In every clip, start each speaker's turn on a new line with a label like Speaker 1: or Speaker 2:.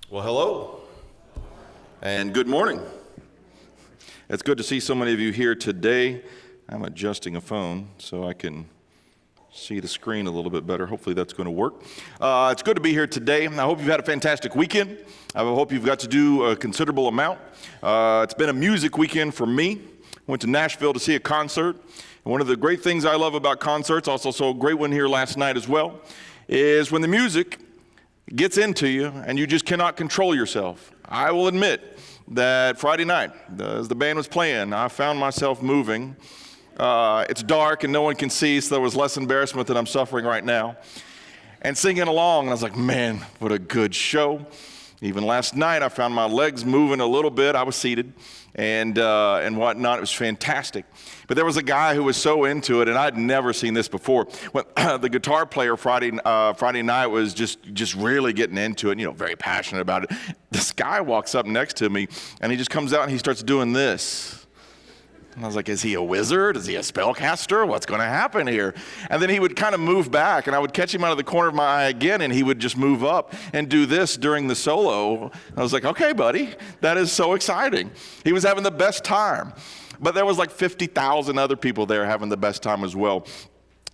Speaker 1: Well, hello, and good morning. It's good to see so many of you here today. I'm adjusting a phone so I can see the screen a little bit better. Hopefully that's going to work. It's good to be here today. I hope you've had a fantastic weekend. I hope you've got to do a considerable amount. It's been a music weekend for me. Went to Nashville to see a concert. And one of the great things I love about concerts, also saw a great one here last night as well, is when the music gets into you and you just cannot control yourself. I will admit that Friday night, as the band was playing, I found myself moving. It's dark and no one can see, so there was less embarrassment than I'm suffering right now. And singing along, and I was like, man, what a good show. Even last night, I found my legs moving a little bit. I was seated and whatnot. It was fantastic. But there was a guy who was so into it, and I'd never seen this before. When the guitar player Friday night was just really getting into it, very passionate about it. This guy walks up next to me, and he just comes out and he starts doing this. And I was like, is he a wizard? Is he a spellcaster? What's going to happen here? And then he would kind of move back, and I would catch him out of the corner of my eye again, and he would just move up and do this during the solo. I was like, okay, buddy, that is so exciting. He was having the best time. But there was like 50,000 other people there having the best time as well.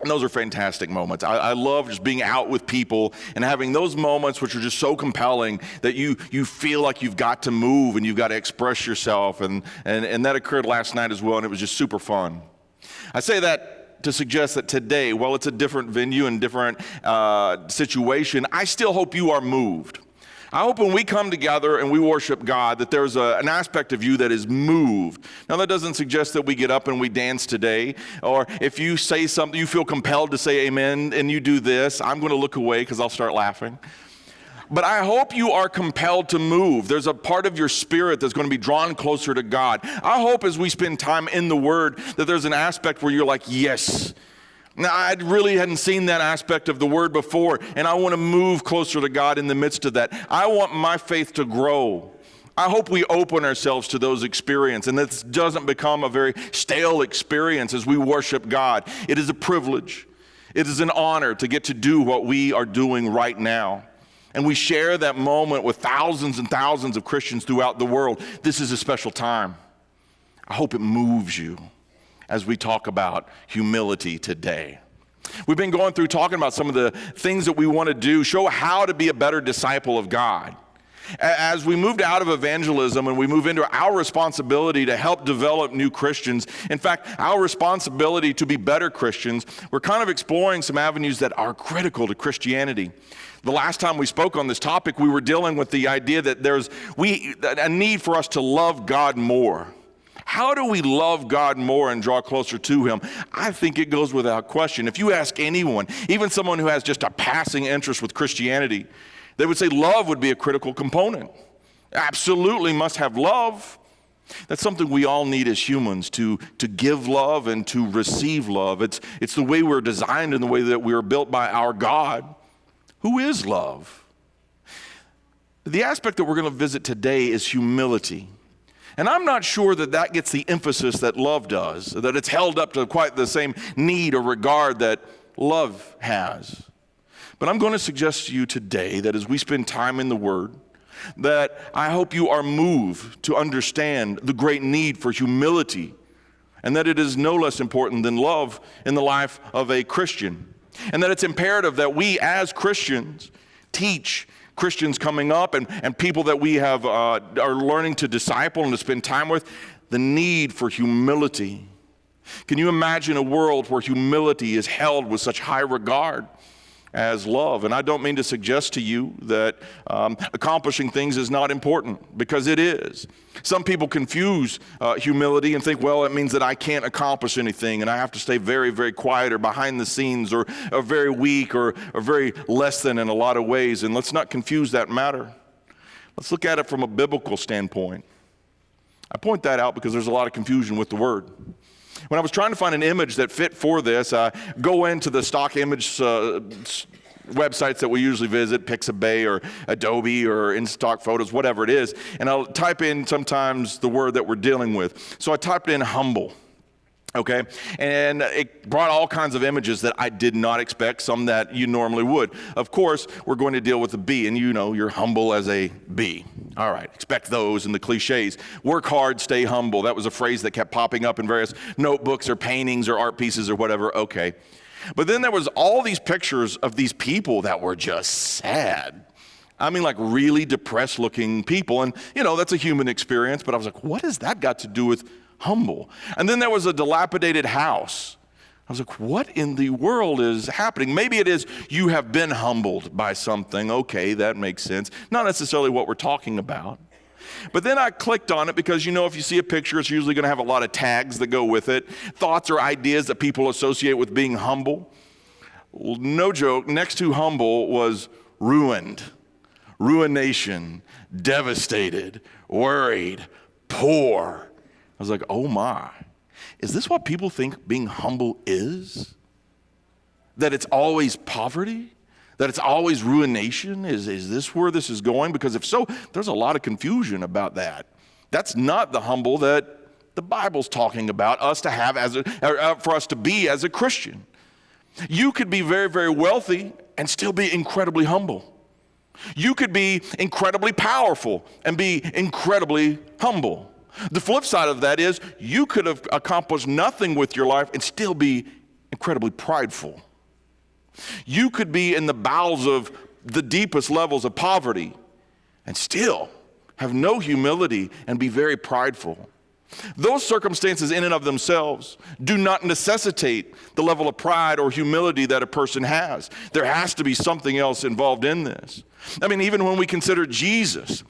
Speaker 1: And those are fantastic moments. I love just being out with people and having those moments which are just so compelling that you feel like you've got to move and you've got to express yourself. And that occurred last night as well, and it was just super fun. I say that to suggest that today, while it's a different venue and different situation, I still hope you are moved. I hope when we come together and we worship God that there's an aspect of you that is moved. Now, that doesn't suggest that we get up and we dance today, or if you say something, you feel compelled to say amen, and you do this, I'm going to look away because I'll start laughing. But I hope you are compelled to move. There's a part of your spirit that's going to be drawn closer to God. I hope as we spend time in the Word that there's an aspect where you're like, yes. Now, I really hadn't seen that aspect of the Word before, and I want to move closer to God in the midst of that. I want my faith to grow. I hope we open ourselves to those experiences, and this doesn't become a very stale experience as we worship God. It is a privilege. It is an honor to get to do what we are doing right now. And we share that moment with thousands and thousands of Christians throughout the world. This is a special time. I hope it moves you as we talk about humility today. We've been going through talking about some of the things that we want to do, show how to be a better disciple of God. As we moved out of evangelism and we move into our responsibility to help develop new Christians, in fact, our responsibility to be better Christians, we're kind of exploring some avenues that are critical to Christianity. The last time we spoke on this topic, we were dealing with the idea that there's a need for us to love God more. How do we love God more and draw closer to Him? I think it goes without question. If you ask anyone, even someone who has just a passing interest with Christianity, they would say love would be a critical component. Absolutely must have love. That's something we all need as humans, to give love and to receive love. It's the way we're designed and the way that we are built by our God, who is love. The aspect that we're going to visit today is humility. And I'm not sure that gets the emphasis that love does, that it's held up to quite the same need or regard that love has. But I'm going to suggest to you today that as we spend time in the Word, that I hope you are moved to understand the great need for humility, and that it is no less important than love in the life of a Christian. And that it's imperative that we as Christians teach Christians coming up and people that we have are learning to disciple and to spend time with, the need for humility. Can you imagine a world where humility is held with such high regard as love? And I don't mean to suggest to you that accomplishing things is not important, because it is. Some people confuse humility and think, well, it means that I can't accomplish anything and I have to stay very, very quiet or behind the scenes or very weak or very less than in a lot of ways. And let's not confuse that matter. Let's look at it from a biblical standpoint. I point that out because there's a lot of confusion with the word. When I was trying to find an image that fit for this, I go into the stock image websites that we usually visit, Pixabay or Adobe or InStock Photos, whatever it is, and I'll type in sometimes the word that we're dealing with. So I typed in humble. Okay, and it brought all kinds of images that I did not expect, some that you normally would. Of course, we're going to deal with the bee, and you know you're humble as a bee. All right, expect those and the cliches. Work hard, stay humble. That was a phrase that kept popping up in various notebooks or paintings or art pieces or whatever. Okay, but then there was all these pictures of these people that were just sad. I mean, like really depressed looking people, and you know, that's a human experience, but I was like, what has that got to do with humble? And then there was a dilapidated house. I was like, what in the world is happening? Maybe it is you have been humbled by something. Okay, that makes sense. Not necessarily what we're talking about. But then I clicked on it because, you know, if you see a picture, it's usually going to have a lot of tags that go with it, thoughts or ideas that people associate with being humble. Well, no joke, next to humble was ruined, ruination, devastated, worried, poor. I was like, oh my, is this what people think being humble is? That it's always poverty? That it's always ruination? Is this where this is going? Because if so, there's a lot of confusion about that. That's not the humble that the Bible's talking about us to have for us to be as a Christian. You could be very, very wealthy and still be incredibly humble. You could be incredibly powerful and be incredibly humble. The flip side of that is you could have accomplished nothing with your life and still be incredibly prideful. You could be in the bowels of the deepest levels of poverty and still have no humility and be very prideful. Those circumstances in and of themselves do not necessitate the level of pride or humility that a person has. There has to be something else involved in this. I mean, even when we consider Jesus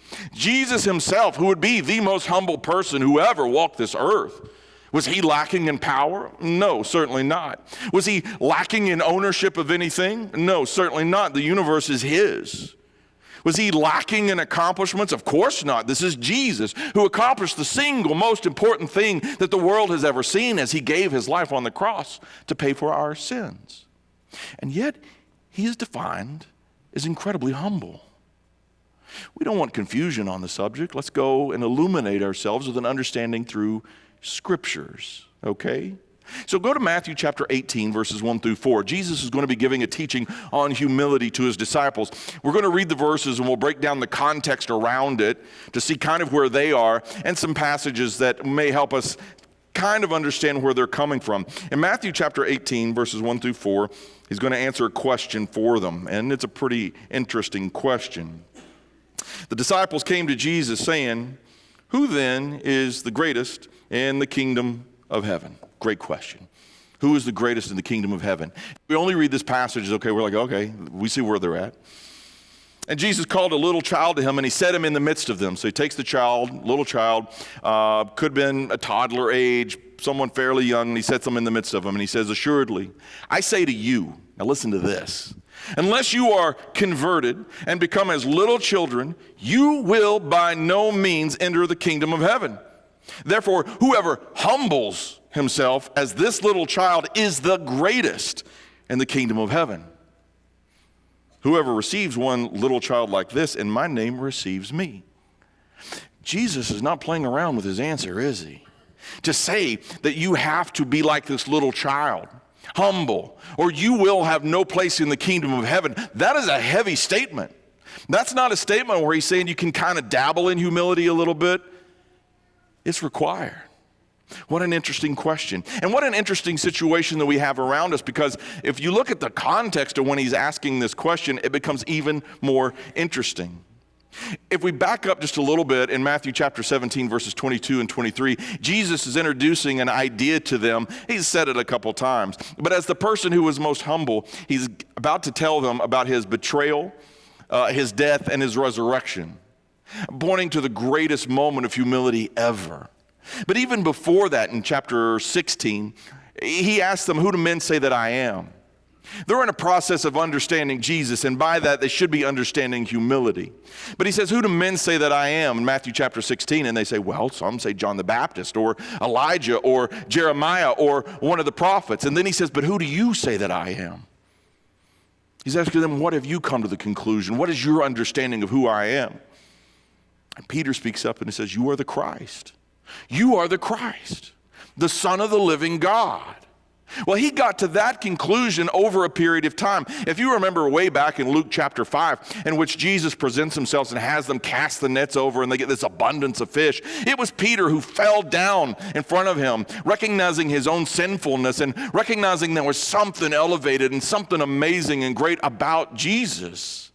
Speaker 1: himself, who would be the most humble person who ever walked this earth, was he lacking in power? No, certainly not. Was he lacking in ownership of anything? No, certainly not. The universe is his. Was he lacking in accomplishments? Of course not. This is Jesus, who accomplished the single most important thing that the world has ever seen as he gave his life on the cross to pay for our sins. And yet, he is defined as incredibly humble. We don't want confusion on the subject. Let's go and illuminate ourselves with an understanding through scriptures, okay? So go to Matthew chapter 18, verses 1 through 4. Jesus is going to be giving a teaching on humility to his disciples. We're going to read the verses and we'll break down the context around it to see kind of where they are and some passages that may help us kind of understand where they're coming from. In Matthew chapter 18, verses 1 through 4, he's going to answer a question for them, and it's a pretty interesting question. The disciples came to Jesus saying, "Who then is the greatest in the kingdom of heaven?" Great question. Who is the greatest in the kingdom of heaven? We only read this passage, okay, we're like, okay, we see where they're at. And Jesus called a little child to him, and he set him in the midst of them. So he takes the child, little child, could have been a toddler age, someone fairly young, and he sets them in the midst of them, and he says, "Assuredly, I say to you," now listen to this, "unless you are converted and become as little children, you will by no means enter the kingdom of heaven. Therefore, whoever humbles himself as this little child is the greatest in the kingdom of heaven. Whoever receives one little child like this in my name receives me." Jesus is not playing around with his answer, is he? To say that you have to be like this little child, humble, or you will have no place in the kingdom of heaven, that is a heavy statement. That's not a statement where he's saying you can kind of dabble in humility a little bit. It's required. What an interesting question. And what an interesting situation that we have around us, because if you look at the context of when he's asking this question, it becomes even more interesting. If we back up just a little bit in Matthew chapter 17, verses 22 and 23, Jesus is introducing an idea to them. He's said it a couple times. But as the person who was most humble, he's about to tell them about his betrayal, his death, and his resurrection, pointing to the greatest moment of humility ever. But even before that, in chapter 16, he asked them, "Who do men say that I am?" They're in a process of understanding Jesus, and by that they should be understanding humility. But he says, "Who do men say that I am?" in Matthew chapter 16, and they say, "Well, some say John the Baptist, or Elijah, or Jeremiah, or one of the prophets." And then he says, "But who do you say that I am?" He's asking them, what have you come to the conclusion? What is your understanding of who I am? And Peter speaks up and he says, "You are the Christ. You are the Christ." the Son of the living God. Well, he got to that conclusion over a period of time. If you remember way back in Luke chapter 5, in which Jesus presents himself and has them cast the nets over and they get this abundance of fish, it was Peter who fell down in front of him, recognizing his own sinfulness and recognizing there was something elevated and something amazing and great about Jesus.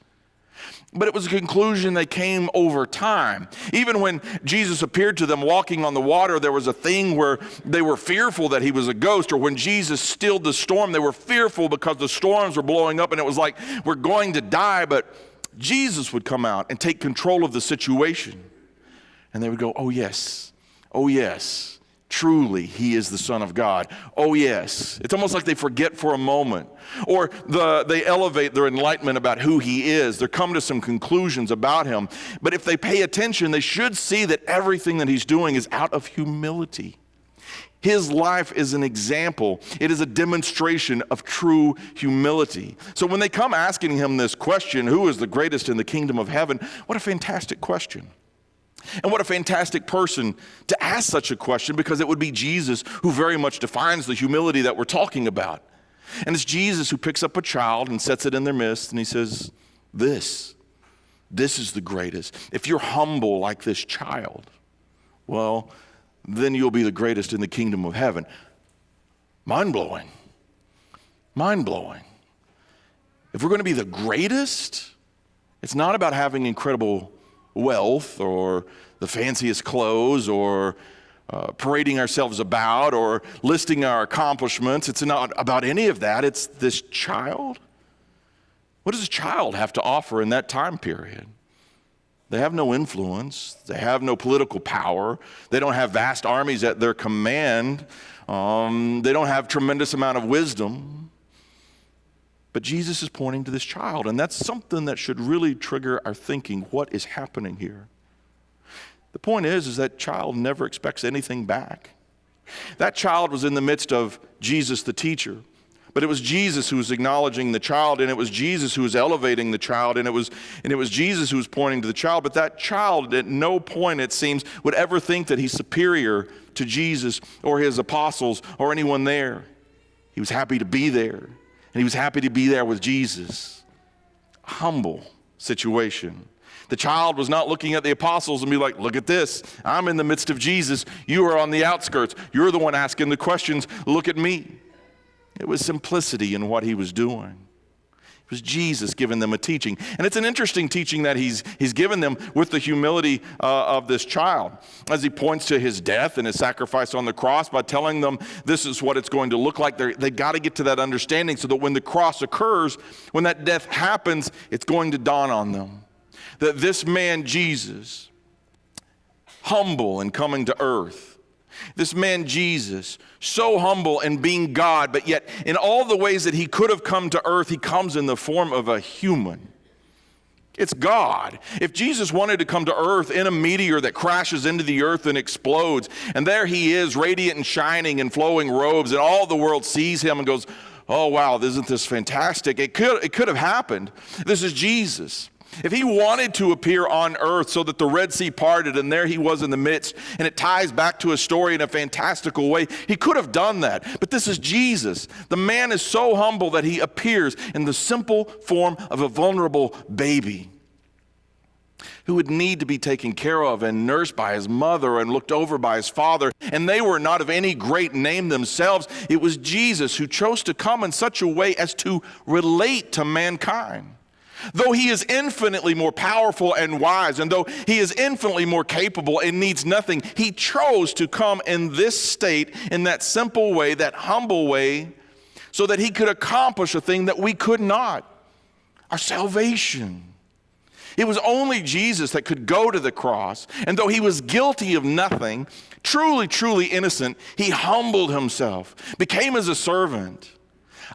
Speaker 1: But it was a conclusion that came over time. Even when Jesus appeared to them walking on the water, there was a thing where they were fearful that he was a ghost, or when Jesus stilled the storm, they were fearful because the storms were blowing up and it was like, we're going to die. But Jesus would come out and take control of the situation. And they would go, oh yes, truly he is the Son of God. Oh yes. It's almost like they forget for a moment. Or they elevate their enlightenment about who he is. They come to some conclusions about him. But if they pay attention, they should see that everything that he's doing is out of humility. His life is an example. It is a demonstration of true humility. So when they come asking him this question, who is the greatest in the kingdom of heaven? What a fantastic question. And what a fantastic person to ask such a question, because it would be Jesus who very much defines the humility that we're talking about. And it's Jesus who picks up a child and sets it in their midst, and he says, this is the greatest. If you're humble like this child, well, then you'll be the greatest in the kingdom of heaven. Mind-blowing. Mind-blowing. If we're going to be the greatest, it's not about having incredible wealth or the fanciest clothes or parading ourselves about or listing our accomplishments. It's not about any of that. It's this child. What does a child have to offer in that time period? They have no influence. They have no political power. They don't have vast armies at their command. They don't have tremendous amount of wisdom. But Jesus is pointing to this child, and that's something that should really trigger our thinking. What is happening here? The point is that child never expects anything back. That child was in the midst of Jesus the teacher, but it was Jesus who was acknowledging the child, and it was Jesus who was elevating the child, and it was Jesus who was pointing to the child. But that child at no point, it seems, would ever think that he's superior to Jesus or his apostles or anyone there. He was happy to be there, and he was happy to be there with Jesus. A humble situation. The child was not looking at the apostles and be like, look at this. I'm in the midst of Jesus. You are on the outskirts. You're the one asking the questions. Look at me. It was simplicity in what he was doing. It was Jesus giving them a teaching. And it's an interesting teaching that he's given them with the humility of this child, as he points to his death and his sacrifice on the cross by telling them this is what it's going to look like. They got to get to that understanding so that when the cross occurs, when that death happens, it's going to dawn on them that this man, Jesus, humble and coming to earth, this man, Jesus, so humble and being God, but yet in all the ways that he could have come to earth, he comes in the form of a human. It's God. If Jesus wanted to come to earth in a meteor that crashes into the earth and explodes, and there he is, radiant and shining in flowing robes, and all the world sees him and goes, oh wow, isn't this fantastic? It could have happened. This is Jesus. If he wanted to appear on earth so that the Red Sea parted and there he was in the midst, and it ties back to a story in a fantastical way, he could have done that. But this is Jesus. The man is so humble that he appears in the simple form of a vulnerable baby who would need to be taken care of and nursed by his mother and looked over by his father. And they were not of any great name themselves. It was Jesus who chose to come in such a way as to relate to mankind. Though he is infinitely more powerful and wise, and though he is infinitely more capable and needs nothing, he chose to come in this state, in that simple way, that humble way, so that he could accomplish a thing that we could not, our salvation. It was only Jesus that could go to the cross, and though he was guilty of nothing, truly, truly innocent, he humbled himself, became as a servant,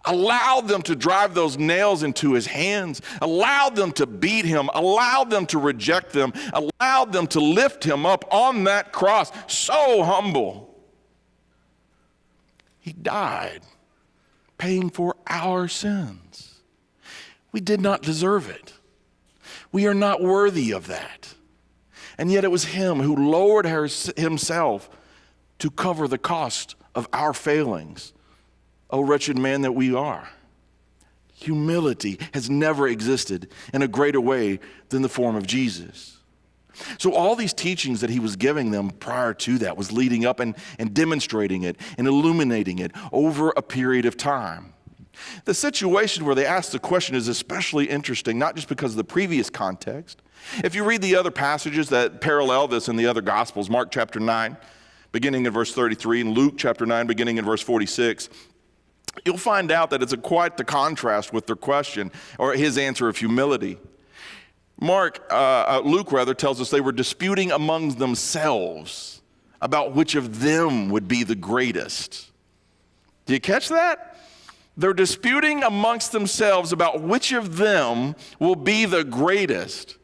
Speaker 1: allowed them to drive those nails into his hands, allowed them to beat him, allowed them to reject them, allowed them to lift him up on that cross. So humble. He died, paying for our sins. We did not deserve it. We are not worthy of that. And yet it was him who lowered himself to cover the cost of our failings. O wretched man that we are. Humility has never existed in a greater way than the form of Jesus. So all these teachings that he was giving them prior to that was leading up and demonstrating it and illuminating it over a period of time. The situation where they asked the question is especially interesting, not just because of the previous context. If you read the other passages that parallel this in the other Gospels, Mark chapter 9, beginning in verse 33, and Luke chapter 9, beginning in verse 46, you'll find out that it's quite the contrast with their question, or his answer of humility. Luke tells us they were disputing among themselves about which of them would be the greatest. Do you catch that? They're disputing amongst themselves about which of them will be the greatest.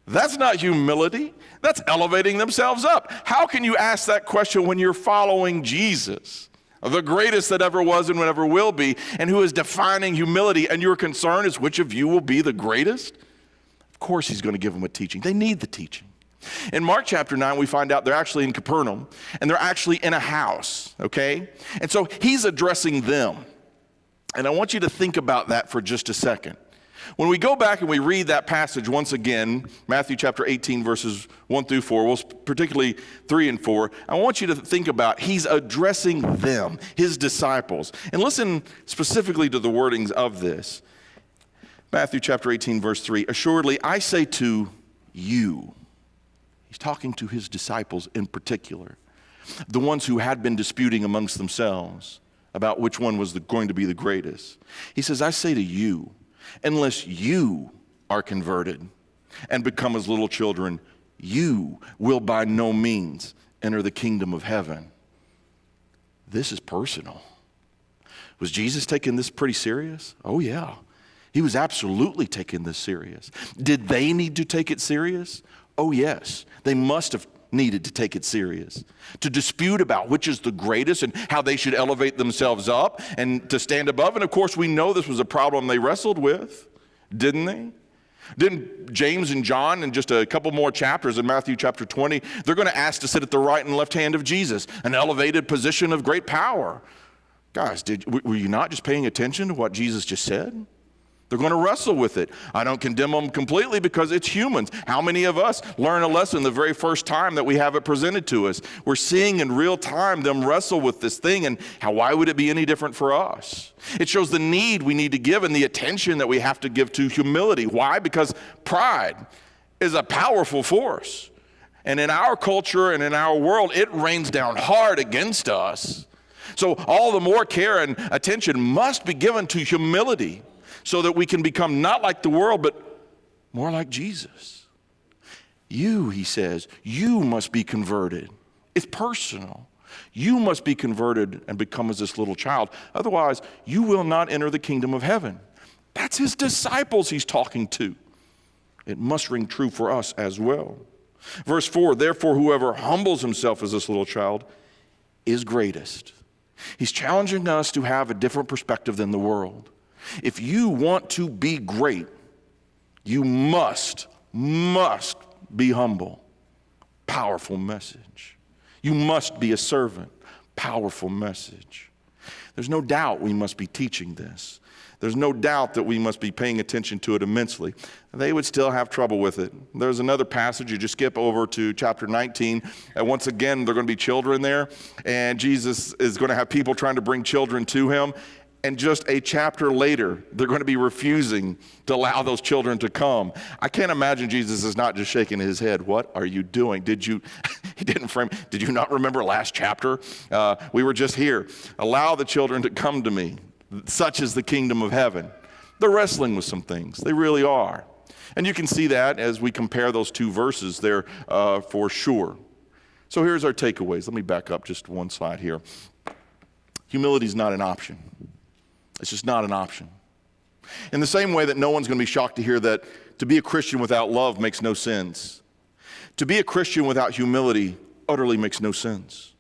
Speaker 1: That's not humility. That's elevating themselves up. How can you ask that question when you're following Jesus, the greatest that ever was and ever will be, and who is defining humility, and your concern is which of you will be the greatest? Of course he's going to give them a teaching. They need the teaching. In Mark chapter 9, we find out they're actually in Capernaum, and they're actually in a house, okay? And so he's addressing them. And I want you to think about that for just a second. When we go back and we read that passage once again, Matthew chapter 18, verses 1 through 4, well, particularly 3 and 4, I want you to think about he's addressing them, his disciples. And listen specifically to the wordings of this. Matthew chapter 18, verse 3, assuredly, I say to you, he's talking to his disciples in particular, the ones who had been disputing amongst themselves about which one was going to be the greatest. He says, I say to you, unless you are converted and become as little children, you will by no means enter the kingdom of heaven. This is personal. Was Jesus taking this pretty serious? Oh yeah, he was absolutely taking this serious. Did they need to take it serious? Oh yes, they must have needed to take it serious, to dispute about which is the greatest and how they should elevate themselves up and to stand above. And of course, we know this was a problem they wrestled with, didn't they? Didn't James and John, in just a couple more chapters in Matthew chapter 20, they're going to ask to sit at the right and left hand of Jesus, an elevated position of great power. Guys, were you not just paying attention to what Jesus just said? They're going to wrestle with it. I don't condemn them completely because it's humans. How many of us learn a lesson the very first time that we have it presented to us? We're seeing in real time them wrestle with this thing, and why would it be any different for us? It shows the need we need to give and the attention that we have to give to humility. Why? Because pride is a powerful force. And in our culture and in our world, it rains down hard against us. So all the more care and attention must be given to humility, so that we can become not like the world, but more like Jesus. You, he says, you must be converted. It's personal. You must be converted and become as this little child. Otherwise, you will not enter the kingdom of heaven. That's his disciples he's talking to. It must ring true for us as well. Verse 4, therefore, whoever humbles himself as this little child is greatest. He's challenging us to have a different perspective than the world. If you want to be great, you must be humble. Powerful message. You must be a servant. Powerful message. There's no doubt we must be teaching this. There's no doubt that we must be paying attention to it immensely. They would still have trouble with it. There's another passage, you just skip over to chapter 19, and once again, there are going to be children there, and Jesus is going to have people trying to bring children to him. And just a chapter later, they're going to be refusing to allow those children to come. I can't imagine Jesus is not just shaking his head. What are you doing? Did you not remember last chapter? We were just here. Allow the children to come to me. Such is the kingdom of heaven. They're wrestling with some things. They really are. And you can see that as we compare those two verses there for sure. So here's our takeaways. Let me back up just one slide here. Humility is not an option. It's just not an option. In the same way that no one's going to be shocked to hear that to be a Christian without love makes no sense. To be a Christian without humility utterly makes no sense.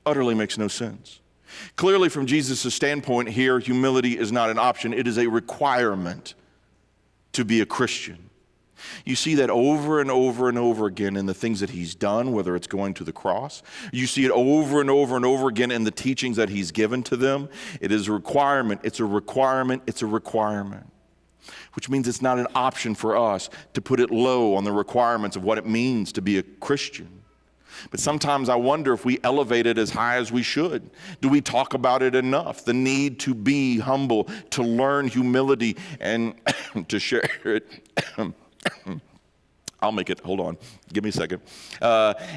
Speaker 1: Utterly makes no sense. Clearly, from Jesus' standpoint here, humility is not an option. It is a requirement to be a Christian. You see that over and over and over again in the things that he's done, whether it's going to the cross. You see it over and over and over again in the teachings that he's given to them. It is a requirement. It's a requirement. It's a requirement. Which means it's not an option for us to put it low on the requirements of what it means to be a Christian. But sometimes I wonder if we elevate it as high as we should. Do we talk about it enough? The need to be humble, to learn humility, and to share it. I'll make it, hold on, give me a second.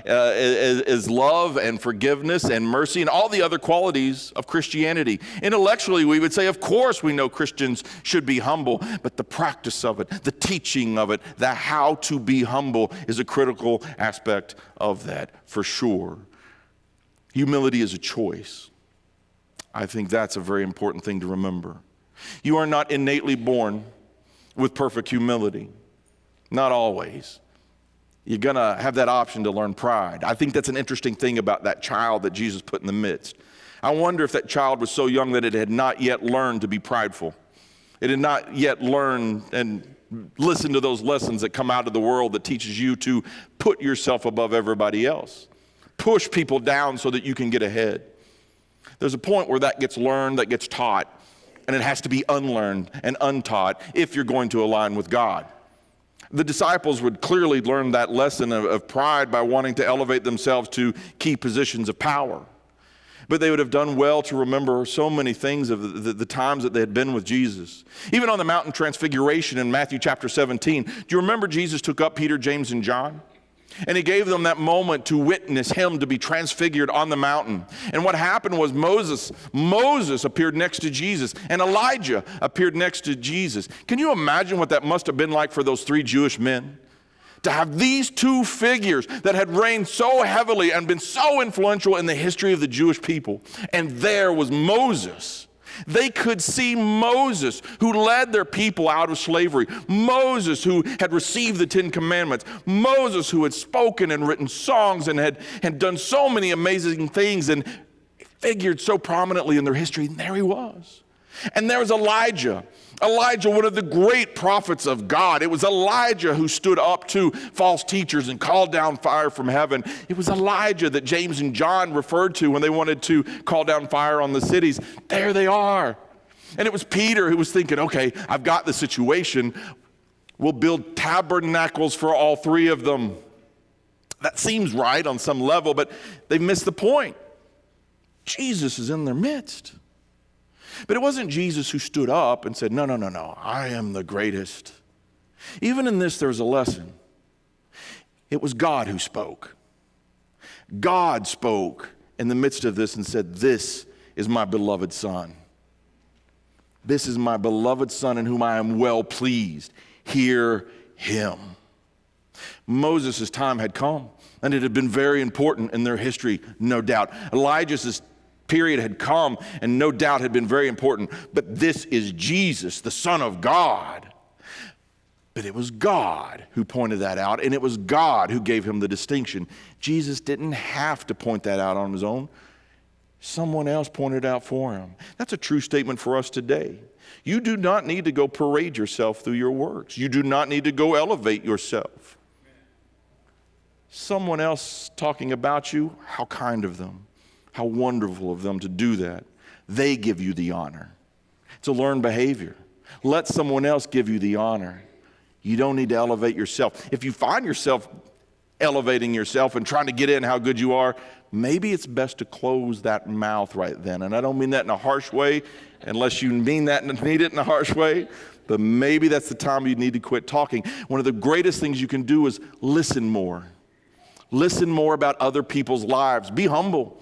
Speaker 1: Is love and forgiveness and mercy and all the other qualities of Christianity. Intellectually, we would say, of course we know Christians should be humble, but the practice of it, the teaching of it, the how to be humble is a critical aspect of that, for sure. Humility is a choice. I think that's a very important thing to remember. You are not innately born with perfect humility. Not always. You're going to have that option to learn pride. I think that's an interesting thing about that child that Jesus put in the midst. I wonder if that child was so young that it had not yet learned to be prideful. It had not yet learned and listened to those lessons that come out of the world that teaches you to put yourself above everybody else. Push people down so that you can get ahead. There's a point where that gets learned, that gets taught, and it has to be unlearned and untaught if you're going to align with God. The disciples would clearly learn that lesson of pride by wanting to elevate themselves to key positions of power. But they would have done well to remember so many things of the times that they had been with Jesus. Even on the mountain transfiguration in Matthew chapter 17, do you remember Jesus took up Peter, James, and John? And he gave them that moment to witness him to be transfigured on the mountain. And what happened was Moses appeared next to Jesus, and Elijah appeared next to Jesus. Can you imagine what that must have been like for those three Jewish men? To have these two figures that had reigned so heavily and been so influential in the history of the Jewish people. And there was Moses. They could see Moses, who led their people out of slavery. Moses, who had received the Ten Commandments. Moses, who had spoken and written songs and had done so many amazing things and figured so prominently in their history. And there he was. And there was Elijah. Elijah, one of the great prophets of God. It was Elijah who stood up to false teachers and called down fire from heaven. It was Elijah that James and John referred to when they wanted to call down fire on the cities. There they are. And it was Peter who was thinking, okay, I've got the situation. We'll build tabernacles for all three of them. That seems right on some level, but they've missed the point. Jesus is in their midst. But it wasn't Jesus who stood up and said, no, I am the greatest. Even in this, there's a lesson. It was God who spoke. God spoke in the midst of this and said, this is my beloved Son. This is my beloved Son in whom I am well pleased. Hear him. Moses' time had come, and it had been very important in their history, no doubt. Elijah's period had come and no doubt had been very important. But this is Jesus, the Son of God. But it was God who pointed that out, and it was God who gave him the distinction. Jesus didn't have to point that out on his own. Someone else pointed it out for him. That's a true statement for us today. You do not need to go parade yourself through your works. You do not need to go elevate yourself. Someone else talking about you, how kind of them. How wonderful of them to do that. They give you the honor. It's a learned behavior. Let someone else give you the honor. You don't need to elevate yourself. If you find yourself elevating yourself and trying to get in how good you are, maybe it's best to close that mouth right then. And I don't mean that in a harsh way, unless you mean that and need it in a harsh way. But maybe that's the time you need to quit talking. One of the greatest things you can do is listen more. Listen more about other people's lives. Be humble.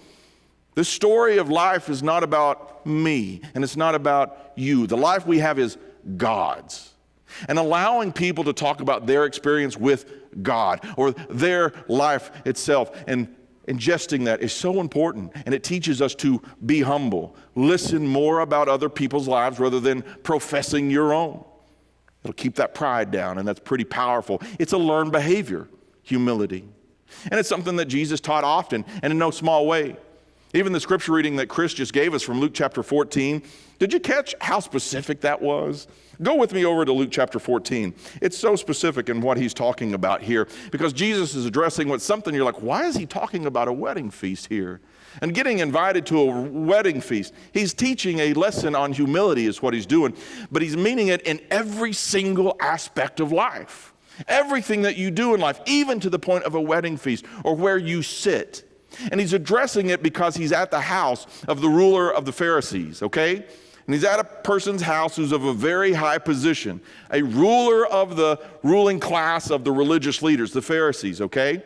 Speaker 1: The story of life is not about me, and it's not about you. The life we have is God's. And allowing people to talk about their experience with God or their life itself and ingesting that is so important, and it teaches us to be humble. Listen more about other people's lives rather than professing your own. It'll keep that pride down, and that's pretty powerful. It's a learned behavior, humility. And it's something that Jesus taught often and in no small way. Even the scripture reading that Chris just gave us from Luke chapter 14, did you catch how specific that was? Go with me over to Luke chapter 14. It's so specific in what he's talking about here because Jesus is addressing what's something you're like, why is he talking about a wedding feast here? And getting invited to a wedding feast. He's teaching a lesson on humility is what he's doing, but he's meaning it in every single aspect of life. Everything that you do in life, even to the point of a wedding feast or where you sit. And he's addressing it because he's at the house of the ruler of the Pharisees, okay? And he's at a person's house who's of a very high position, a ruler of the ruling class of the religious leaders, the Pharisees, okay?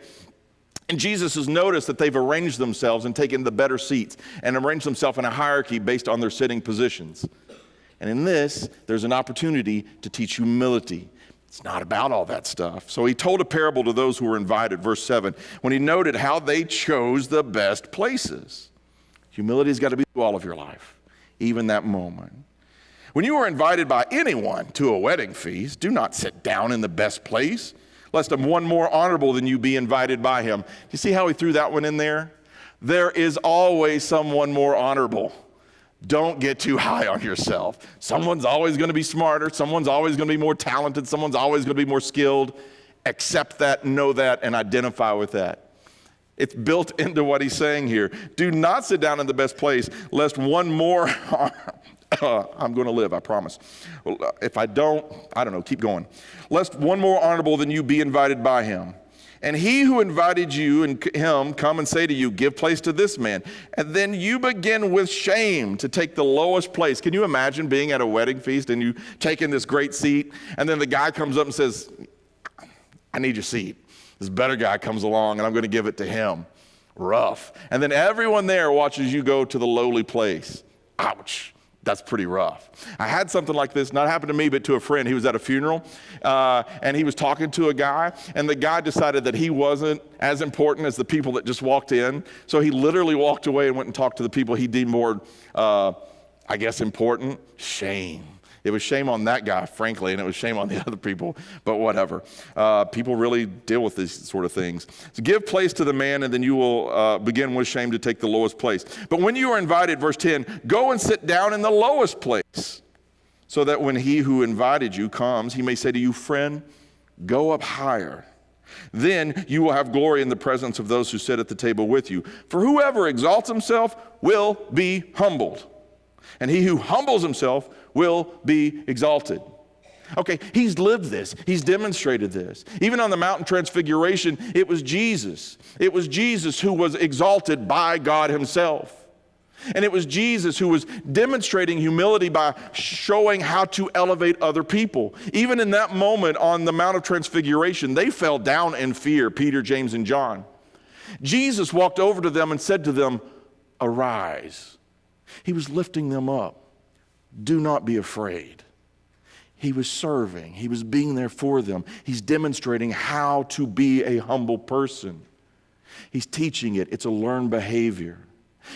Speaker 1: And Jesus has noticed that they've arranged themselves and taken the better seats and arranged themselves in a hierarchy based on their sitting positions. And in this, there's an opportunity to teach humility. It's not about all that stuff. So he told a parable to those who were invited, verse 7, when he noted how they chose the best places. Humility's got to be through all of your life, even that moment. When you are invited by anyone to a wedding feast, do not sit down in the best place, lest one more honorable than you be invited by him. Do you see how he threw that one in there? There is always someone more honorable. Don't get too high on yourself. Someone's always going to be smarter. Someone's always going to be more talented. Someone's always going to be more skilled. Accept that, know that, and identify with that. It's built into what he's saying here. Do not sit down in the best place, lest one more, I'm going to live, I promise. If I don't know, keep going. Lest one more honorable than you be invited by him. And he who invited you and him come and say to you, give place to this man. And then you begin with shame to take the lowest place. Can you imagine being at a wedding feast and you taking this great seat, and then the guy comes up and says, I need your seat. This better guy comes along and I'm going to give it to him. Rough. And then everyone there watches you go to the lowly place. Ouch. That's pretty rough. I had something like this, not happen to me, but to a friend. He was at a funeral, and he was talking to a guy, and the guy decided that he wasn't as important as the people that just walked in. So he literally walked away and went and talked to the people he deemed more, important. Shame. It was shame on that guy, frankly, and it was shame on the other people, but whatever. People really deal with these sort of things. So give place to the man, and then you will begin with shame to take the lowest place. But when you are invited, verse 10, go and sit down in the lowest place, so that when he who invited you comes, he may say to you, friend, go up higher. Then you will have glory in the presence of those who sit at the table with you. For whoever exalts himself will be humbled, and he who humbles himself will be exalted. Okay, he's lived this. He's demonstrated this. Even on the mountain transfiguration, it was Jesus. It was Jesus who was exalted by God himself. And it was Jesus who was demonstrating humility by showing how to elevate other people. Even in that moment on the Mount of Transfiguration, they fell down in fear, Peter, James, and John. Jesus walked over to them and said to them, arise. He was lifting them up. Do not be afraid. He was serving. He was being there for them. He's demonstrating how to be a humble person. He's teaching it. It's a learned behavior.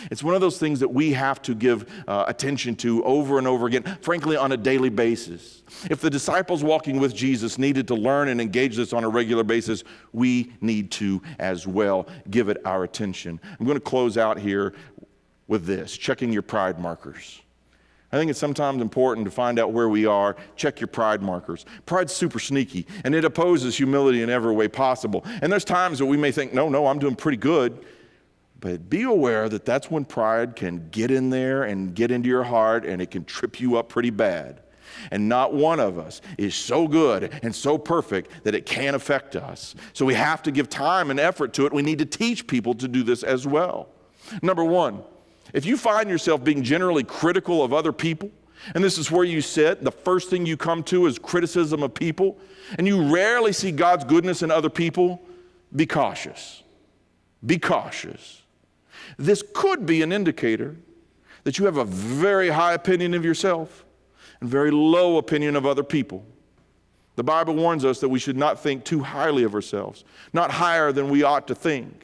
Speaker 1: It's one of those things that we have to give attention to over and over again, frankly, on a daily basis. If the disciples walking with Jesus needed to learn and engage this on a regular basis, we need to as well give it our attention. I'm going to close out here with this, checking your pride markers. I think it's sometimes important to find out where we are. Check your pride markers. Pride's super sneaky, and it opposes humility in every way possible. And there's times that we may think, no, I'm doing pretty good. But be aware that that's when pride can get in there and get into your heart, and it can trip you up pretty bad. And not one of us is so good and so perfect that it can't affect us. So we have to give time and effort to it. We need to teach people to do this as well. Number one, if you find yourself being generally critical of other people, and this is where you sit, the first thing you come to is criticism of people, and you rarely see God's goodness in other people, be cautious. Be cautious. This could be an indicator that you have a very high opinion of yourself and very low opinion of other people. The Bible warns us that we should not think too highly of ourselves, not higher than we ought to think.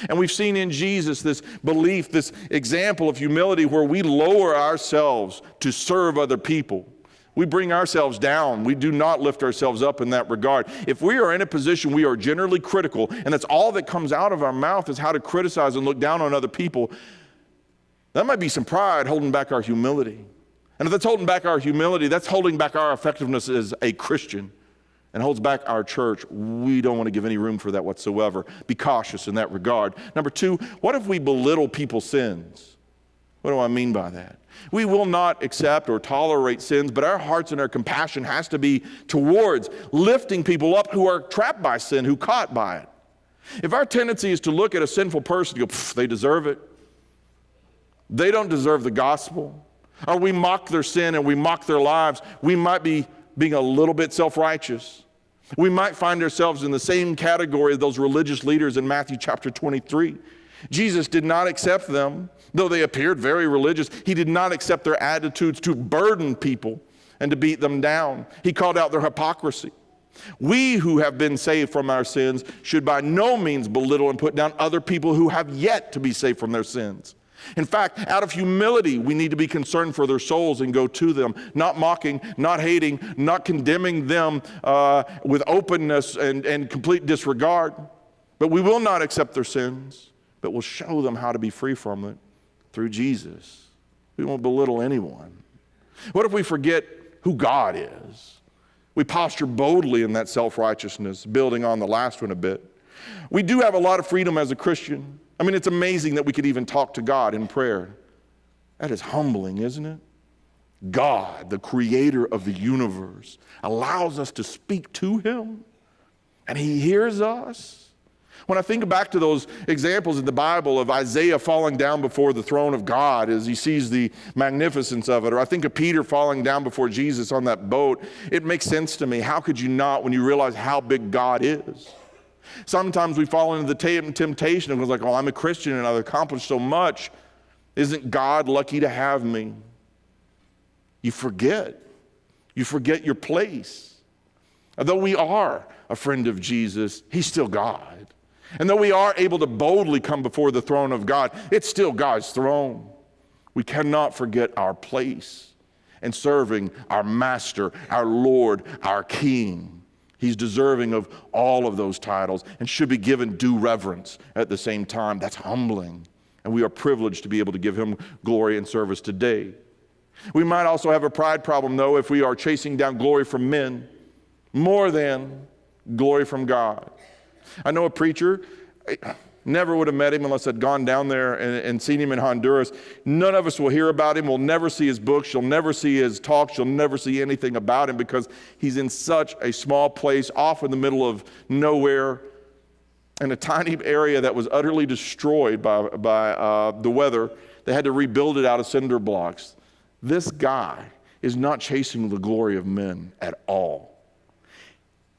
Speaker 1: And we've seen in Jesus this belief, this example of humility where we lower ourselves to serve other people. We bring ourselves down. We do not lift ourselves up in that regard. If we are in a position we are generally critical, and that's all that comes out of our mouth is how to criticize and look down on other people, That might be some pride holding back our humility. And if that's holding back our humility, that's holding back our effectiveness as a Christian and holds back our church. We don't want to give any room for that whatsoever. Be cautious in that regard. Number two, what if we belittle people's sins? What do I mean by that? We will not accept or tolerate sins, but our hearts and our compassion has to be towards lifting people up who are trapped by sin, who are caught by it. If our tendency is to look at a sinful person and go, they deserve it, they don't deserve the gospel, or we mock their sin and we mock their lives, we might be being a little bit self-righteous. We might find ourselves in the same category of those religious leaders in Matthew chapter 23. Jesus did not accept them, though they appeared very religious. He did not accept their attitudes to burden people and to beat them down. He called out their hypocrisy. We who have been saved from our sins should by no means belittle and put down other people who have yet to be saved from their sins. In fact, out of humility, we need to be concerned for their souls and go to them, not mocking, not hating, not condemning them with openness and complete disregard. But we will not accept their sins, but we'll show them how to be free from it through Jesus. We won't belittle anyone. What if we forget who God is? We posture boldly in that self-righteousness, building on the last one a bit. We do have a lot of freedom as a Christian. I mean, it's amazing that we could even talk to God in prayer. That is humbling, isn't it? God, the creator of the universe, allows us to speak to him, and he hears us. When I think back to those examples in the Bible of Isaiah falling down before the throne of God as he sees the magnificence of it, or I think of Peter falling down before Jesus on that boat, it makes sense to me. How could you not when you realize how big God is? Sometimes we fall into the temptation and we're like, oh, I'm a Christian and I've accomplished so much. Isn't God lucky to have me? You forget. You forget your place. Although we are a friend of Jesus, he's still God. And though we are able to boldly come before the throne of God, it's still God's throne. We cannot forget our place in serving our Master, our Lord, our King. He's deserving of all of those titles and should be given due reverence at the same time. That's humbling. And we are privileged to be able to give him glory and service today. We might also have a pride problem, though, if we are chasing down glory from men more than glory from God. I know a preacher, never would have met him unless I'd gone down there and seen him in Honduras. None of us will hear about him. We'll never see his books. You'll never see his talks. You'll never see anything about him because he's in such a small place off in the middle of nowhere in a tiny area that was utterly destroyed by the weather. They had to rebuild it out of cinder blocks. This guy is not chasing the glory of men at all.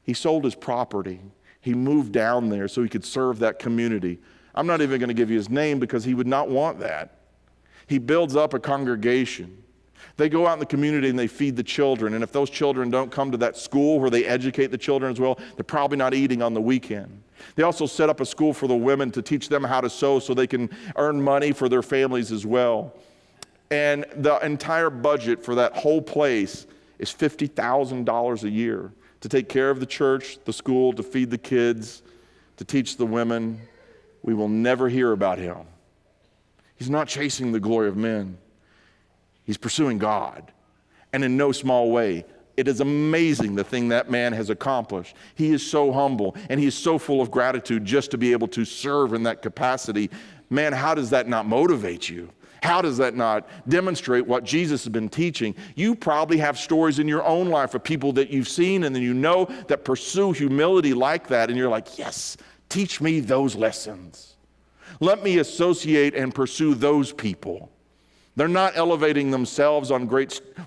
Speaker 1: He sold his property. He moved down there so he could serve that community. I'm not even going to give you his name because he would not want that. He builds up a congregation. They go out in the community and they feed the children. And if those children don't come to that school where they educate the children as well, they're probably not eating on the weekend. They also set up a school for the women to teach them how to sew so they can earn money for their families as well. And the entire budget for that whole place is $50,000 a year. To take care of the church, the school, to feed the kids, to teach the women. We will never hear about him. He's not chasing the glory of men. He's pursuing God. And in no small way, it is amazing the thing that man has accomplished. He is so humble and he is so full of gratitude just to be able to serve in that capacity. Man, how does that not motivate you? How does that not demonstrate what Jesus has been teaching? You probably have stories in your own life of people that you've seen and then you know that pursue humility like that, and you're like, yes, teach me those lessons. Let me associate and pursue those people. They're not elevating themselves on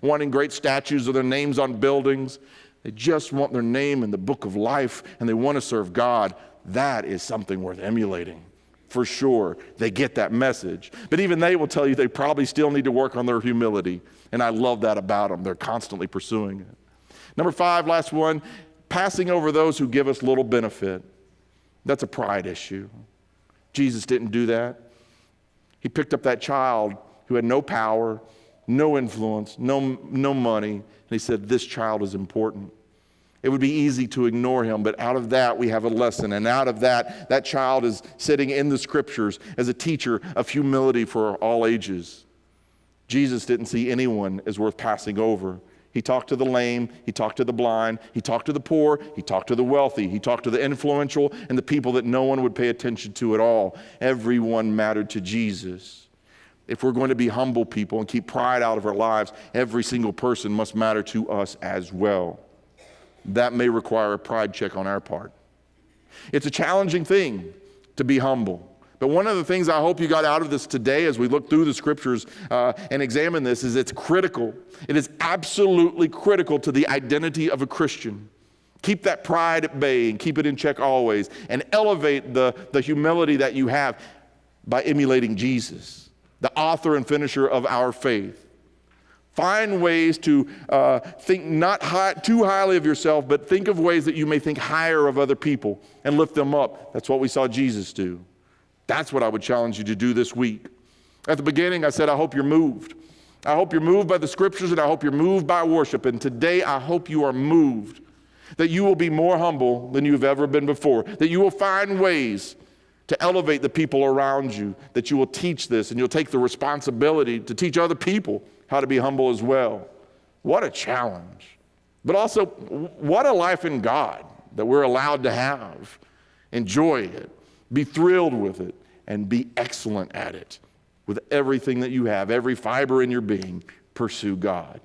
Speaker 1: wanting great statues or their names on buildings. They just want their name in the book of life and they want to serve God. That is something worth emulating. For sure, they get that message. But even they will tell you they probably still need to work on their humility. And I love that about them. They're constantly pursuing it. Number 5, last one, passing over those who give us little benefit. That's a pride issue. Jesus didn't do that. He picked up that child who had no power, no influence, no money, and he said, this child is important. It would be easy to ignore him, but out of that we have a lesson. And out of that, that child is sitting in the scriptures as a teacher of humility for all ages. Jesus didn't see anyone as worth passing over. He talked to the lame, he talked to the blind, he talked to the poor, he talked to the wealthy, he talked to the influential and the people that no one would pay attention to at all. Everyone mattered to Jesus. If we're going to be humble people and keep pride out of our lives, every single person must matter to us as well. That may require a pride check on our part. It's a challenging thing to be humble. But one of the things I hope you got out of this today as we look through the scriptures and examine this is it's critical. It is absolutely critical to the identity of a Christian. Keep that pride at bay and keep it in check always, and elevate the humility that you have by emulating Jesus, the author and finisher of our faith. Find ways to think not too highly of yourself, but think of ways that you may think higher of other people and lift them up. That's what we saw Jesus do. That's what I would challenge you to do this week. At the beginning, I said, I hope you're moved. I hope you're moved by the scriptures, and I hope you're moved by worship. And today, I hope you are moved, that you will be more humble than you've ever been before, that you will find ways to elevate the people around you, that you will teach this, and you'll take the responsibility to teach other people how to be humble as well. What a challenge. But also, what a life in God that we're allowed to have. Enjoy it. Be thrilled with it, and be excellent at it. With everything that you have, every fiber in your being, pursue God.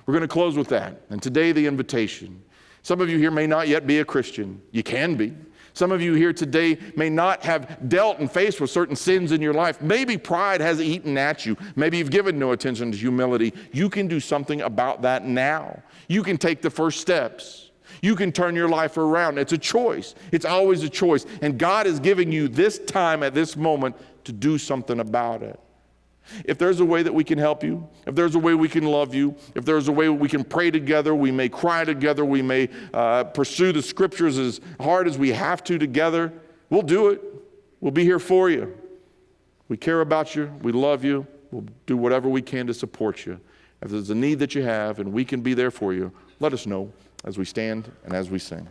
Speaker 1: We're going to close with that. And today, the invitation. Some of you here may not yet be a Christian. You can be. Some of you here today may not have dealt and faced with certain sins in your life. Maybe pride has eaten at you. Maybe you've given no attention to humility. You can do something about that now. You can take the first steps. You can turn your life around. It's a choice. It's always a choice. And God is giving you this time at this moment to do something about it. If there's a way that we can help you, if there's a way we can love you, if there's a way we can pray together, we may cry together, we may pursue the scriptures as hard as we have to together, we'll do it. We'll be here for you. We care about you. We love you. We'll do whatever we can to support you. If there's a need that you have and we can be there for you, let us know as we stand and as we sing.